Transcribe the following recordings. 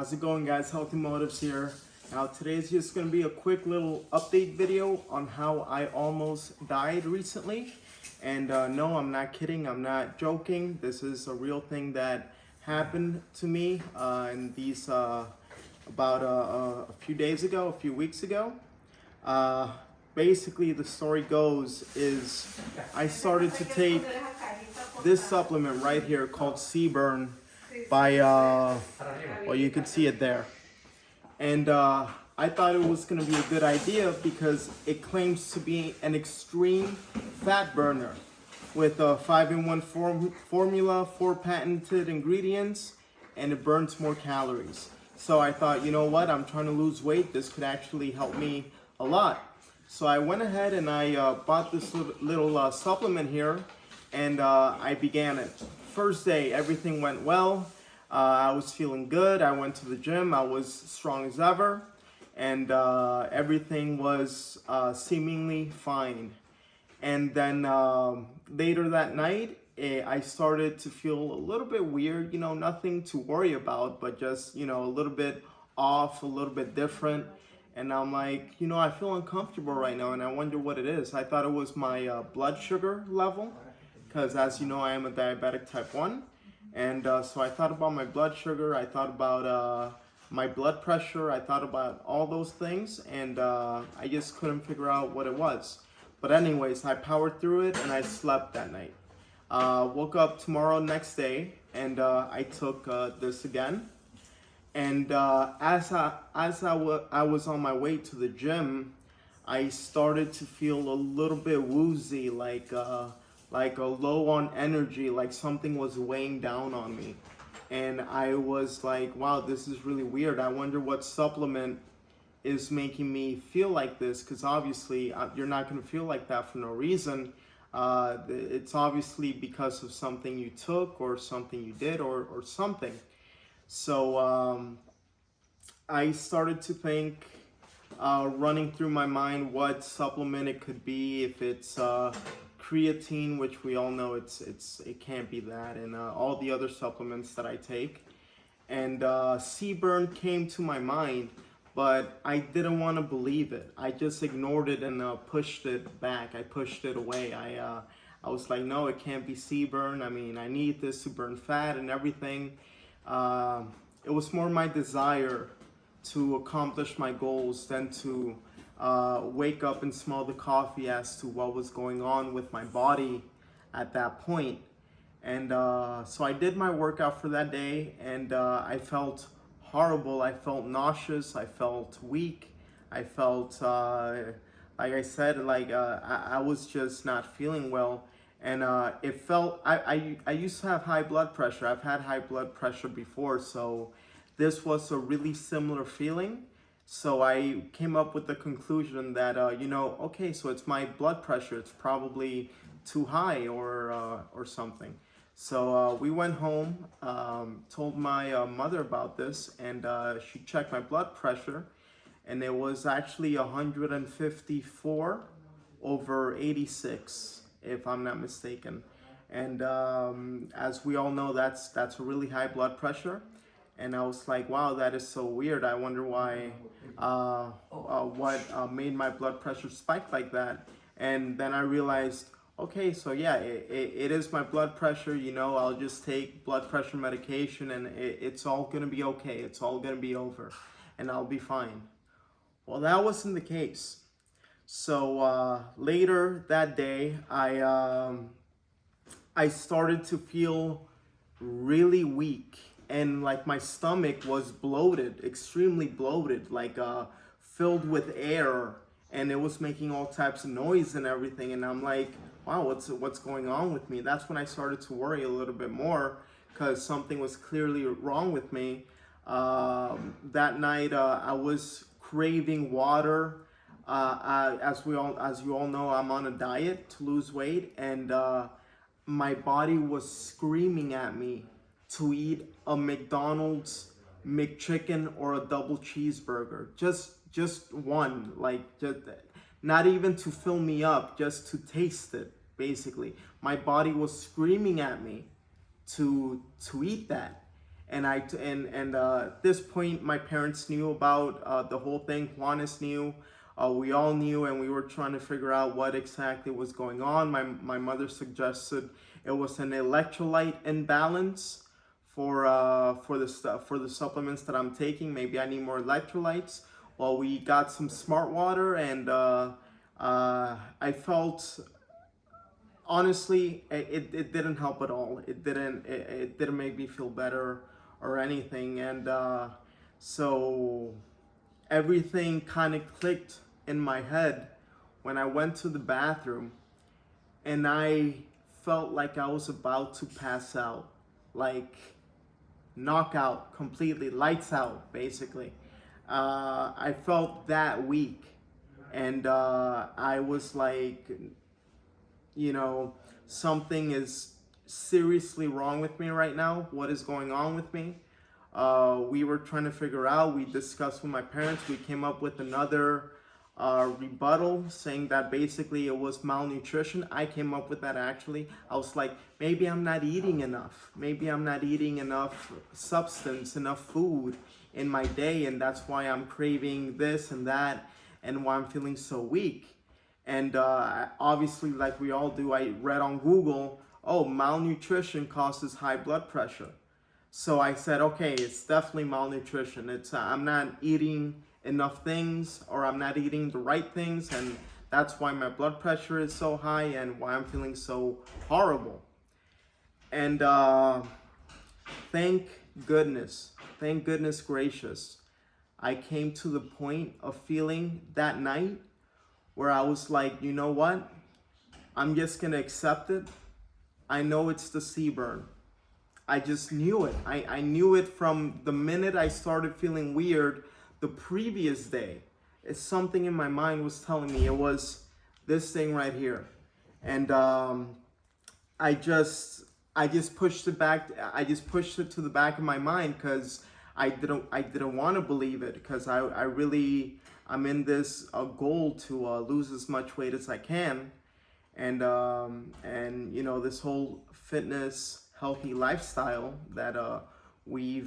How's it going, guys? Healthy Motives here. Now today's just going to be a quick little update video on how I almost died recently. And no, I'm not kidding, I'm not joking. This is a real thing that happened to me in these about a few days ago, a few weeks ago. Basically the story goes is I started to take this supplement right here called Seaburn by well, you can see it there. And I thought it was going to be a good idea because it claims to be an extreme fat burner with a 5-in-1 formula, 4 patented ingredients, and it burns more calories. So I thought, you know what, I'm trying to lose weight, this could actually help me a lot. So I went ahead and I bought this little supplement here, and I began it. First day, everything went well. I was feeling good. I went to the gym. I was strong as ever, and everything was seemingly fine. And then later that night, I started to feel a little bit weird. You know, nothing to worry about, but just, you know, a little bit off, a little bit different. And I'm like, you know, I feel uncomfortable right now, and I wonder what it is. I thought it was my blood sugar level, because as you know, I am a diabetic type 1. And so I thought about my blood sugar, I thought about my blood pressure, I thought about all those things, and I just couldn't figure out what it was. But anyways, I powered through it, and I slept that night. Woke up tomorrow, next day, and I took this again. And as I was on my way to the gym, I started to feel a little bit woozy, like a low on energy, like something was weighing down on me. And I was like, wow, this is really weird. I wonder what supplement is making me feel like this, because obviously you're not going to feel like that for no reason. It's obviously because of something you took or something you did or something. So I started to think, running through my mind what supplement it could be, if it's creatine, which we all know it can't be that, and all the other supplements that I take. And Seaburn came to my mind, but I didn't want to believe it. I just ignored it and pushed it back. I pushed it away. I was like, no, it can't be Seaburn. I mean, I need this to burn fat and everything. It was more my desire to accomplish my goals than to wake up and smell the coffee as to what was going on with my body at that point. And so I did my workout for that day, and I felt horrible. I felt nauseous. I felt weak. I felt, like I said, like I was just not feeling well. And it felt, I used to have high blood pressure. I've had high blood pressure before, so this was a really similar feeling. So I came up with the conclusion that, you know, okay, so it's my blood pressure. It's probably too high or something. So we went home, told my mother about this, and she checked my blood pressure, and it was actually 154 over 86, if I'm not mistaken. And as we all know, that's a really high blood pressure. And I was like, wow, that is so weird. I wonder why, what made my blood pressure spike like that. And then I realized, okay, so yeah, it is my blood pressure. You know, I'll just take blood pressure medication, and it's all gonna be okay. It's all gonna be over, and I'll be fine. Well, that wasn't the case. So later that day, I started to feel really weak. And like my stomach was bloated, extremely bloated, like filled with air, and it was making all types of noise and everything. And I'm like, wow, what's going on with me? That's when I started to worry a little bit more, because something was clearly wrong with me. That night, I was craving water. As you all know, I'm on a diet to lose weight, and my body was screaming at me to eat a McDonald's McChicken or a double cheeseburger. Just one, like just not even to fill me up, just to taste it, basically. My body was screaming at me to eat that. And at this point, my parents knew about the whole thing. Juanes knew. We all knew, and we were trying to figure out what exactly was going on. My mother suggested it was an electrolyte imbalance for the supplements that I'm taking. Maybe I need more electrolytes. Well, we got some smart water, and I felt, honestly, it didn't help at all. It didn't make me feel better or anything. And so everything kind of clicked in my head when I went to the bathroom, and I felt like I was about to pass out, like knockout completely, lights out, basically. I felt that weak, and I was like, something is seriously wrong with me right now. What is going on with me? We were trying to figure out, we discussed with my parents, we came up with another rebuttal saying that basically it was malnutrition. I came up with that actually. I was like, maybe I'm not eating enough. Maybe I'm not eating enough substance, enough food in my day, and that's why I'm craving this and that, and why I'm feeling so weak. And obviously, like we all do, I read on Google, oh, malnutrition causes high blood pressure. So I said, okay, it's definitely malnutrition. It's I'm not eating enough things, or I'm not eating the right things, and that's why my blood pressure is so high and why I'm feeling so horrible. And thank goodness gracious, I came to the point of feeling that night where I was like, you know what? I'm just gonna accept it. I know it's the CBurn. I just knew it. I knew it from the minute I started feeling weird the previous day. It's something in my mind was telling me it was this thing right here. And I just pushed it back. I just pushed it to the back of my mind because I didn't want to believe it, because I'm in this goal to lose as much weight as I can, and this whole fitness healthy lifestyle that we're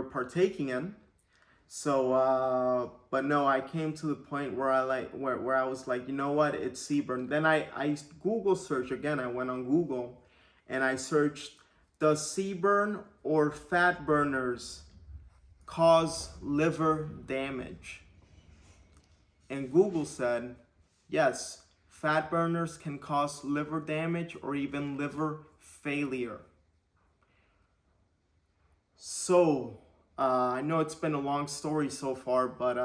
partaking in. So but no, I came to the point where I was like, you know what, it's CBurn. Then I Google search again. I went on Google and I searched, does CBurn or fat burners cause liver damage? And Google said, yes, fat burners can cause liver damage or even liver failure. So I know it's been a long story so far, but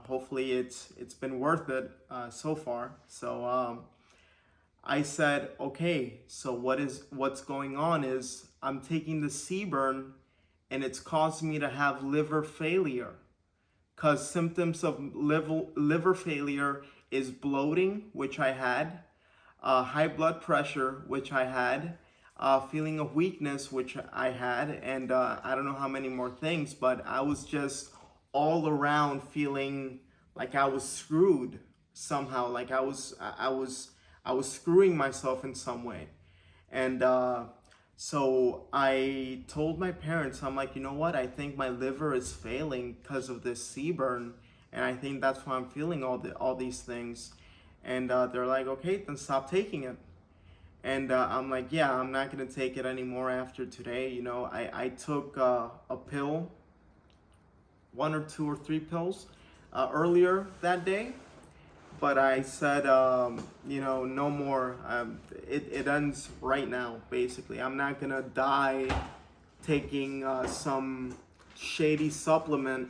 hopefully it's been worth it so far. So I said, okay, so what's going on is I'm taking the CBurn and it's causing me to have liver failure, because symptoms of liver failure is bloating, which I had, high blood pressure, which I had, feeling of weakness, which I had, and I don't know how many more things, but I was just all around feeling like I was screwed somehow, like I was screwing myself in some way. And so I told my parents, I'm like, you know what, I think my liver is failing because of this CBurn, and I think that's why I'm feeling all these things. And they're like, okay, then stop taking it. And I'm like, yeah, I'm not gonna take it anymore after today. You know, I took a pill, 1 or 2 or 3 pills earlier that day, but I said, no more. It ends right now, basically. I'm not gonna die taking some shady supplement,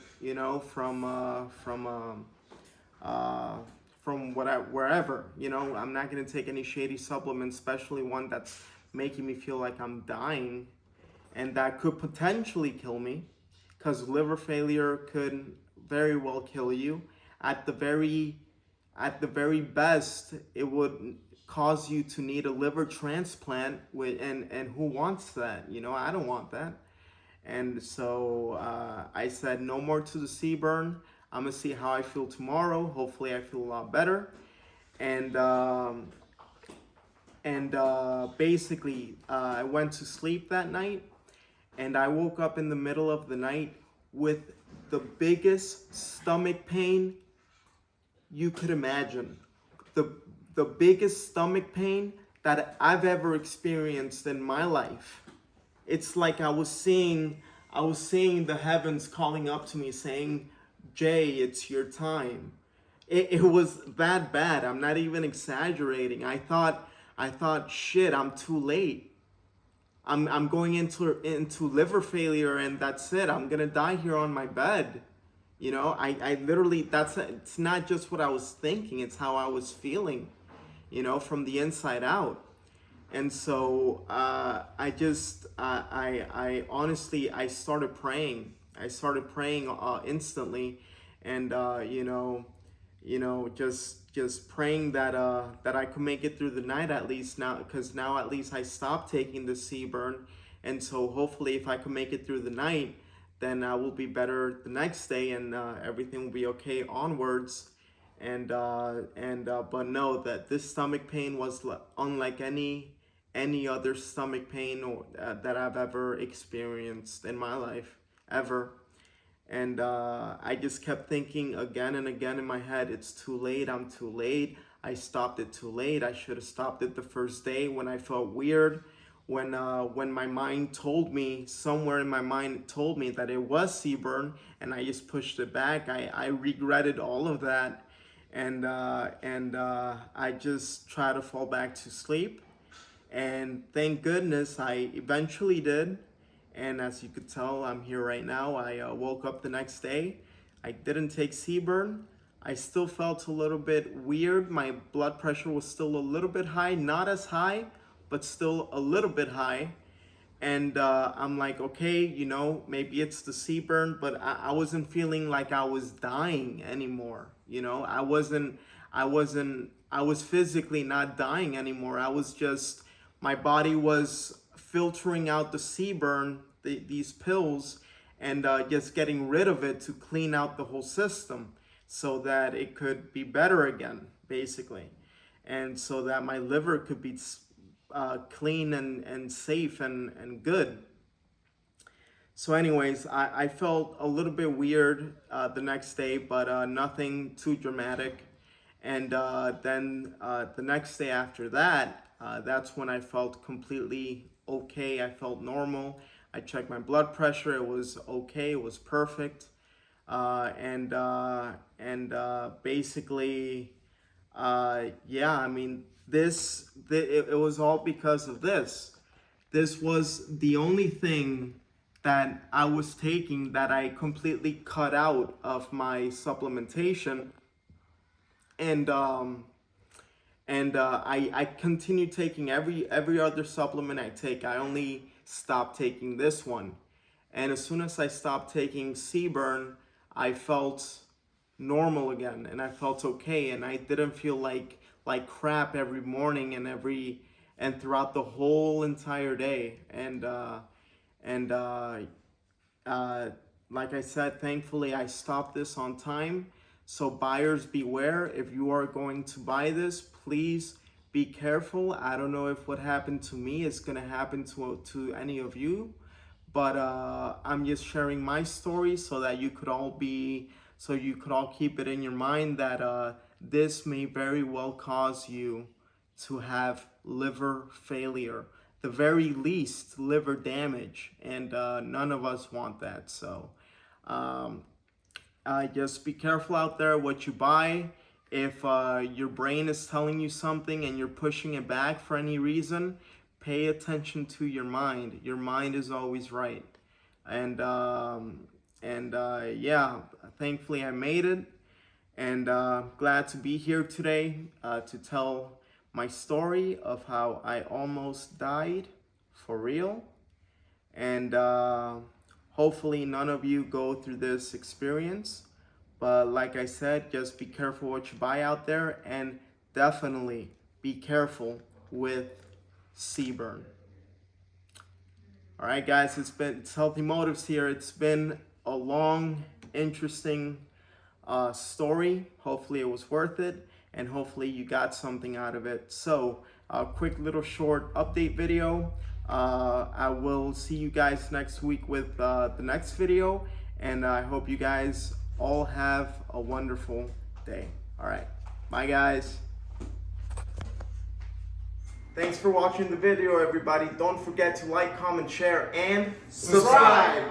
from wherever, I'm not going to take any shady supplement, especially one that's making me feel like I'm dying, and that could potentially kill me, because liver failure could very well kill you. At the very best, it would cause you to need a liver transplant, and who wants that? I don't want that. And so I said no more to the CBurn. I'm gonna see how I feel tomorrow. Hopefully I feel a lot better. And basically I went to sleep that night, and I woke up in the middle of the night with the biggest stomach pain you could imagine. The, the biggest stomach pain that I've ever experienced in my life. It's like I was seeing the heavens calling up to me saying, Jay, it's your time. It was that bad. I'm not even exaggerating. I thought, shit, I'm too late. I'm going into liver failure, and that's it. I'm gonna die here on my bed. You know, I literally, it's not just what I was thinking, it's how I was feeling, you know, from the inside out. And so I honestly, I started praying. I started praying instantly, and just praying that that I could make it through the night at least now, because now at least I stopped taking the Seaburn, and so hopefully if I could make it through the night, then I will be better the next day, and everything will be okay onwards. But know that this stomach pain was unlike any other stomach pain that I've ever experienced in my life, ever. And I just kept thinking again and again in my head, it's too late, I'm too late. I stopped it too late. I should have stopped it the first day when I felt weird. When my mind told me, somewhere in my mind it told me that it was Seaburn, and I just pushed it back. I regretted all of that. And I just tried to fall back to sleep. And thank goodness I eventually did. And as you could tell, I'm here right now. I woke up the next day. I didn't take Seaburn. I still felt a little bit weird. My blood pressure was still a little bit high, not as high, but still a little bit high. And I'm like, okay, you know, maybe it's the Seaburn, but I wasn't feeling like I was dying anymore. You know, I was physically not dying anymore. I was just, my body was filtering out the Seaburn, these pills, and just getting rid of it to clean out the whole system so that it could be better again, basically. And so that my liver could be clean and safe and good. So anyways, I felt a little bit weird the next day, but nothing too dramatic. And then the next day after that, that's when I felt completely okay. I felt normal. I checked my blood pressure. It was okay. It was perfect. Basically, yeah, I mean, it was all because of this. This was the only thing that I was taking that I completely cut out of my supplementation. And I continue taking every other supplement I take. I only stopped taking this one. And as soon as I stopped taking Seaburn, I felt normal again, and I felt okay, and I didn't feel like crap every morning and throughout the whole entire day. And like I said, thankfully I stopped this on time. So buyers beware. If you are going to buy this, please be careful. I don't know if what happened to me is going to happen to any of you, but I'm just sharing my story so that you could all keep it in your mind that this may very well cause you to have liver failure, the very least liver damage, and none of us want that. So just be careful out there what you buy. If your brain is telling you something and you're pushing it back for any reason, pay attention to your mind. Your mind is always right. And yeah, thankfully I made it, and glad to be here today to tell my story of how I almost died for real. And hopefully none of you go through this experience. But like I said, just be careful what you buy out there, and definitely be careful with Seaburn. All right, guys, it's Healthy Motives here. It's been a long, interesting story. Hopefully it was worth it, and hopefully you got something out of it. So a quick little short update video. I will see you guys next week with the next video, and I hope you guys all have a wonderful day. All right, bye guys. Thanks for watching the video, everybody. Don't forget to like, comment, share, and subscribe.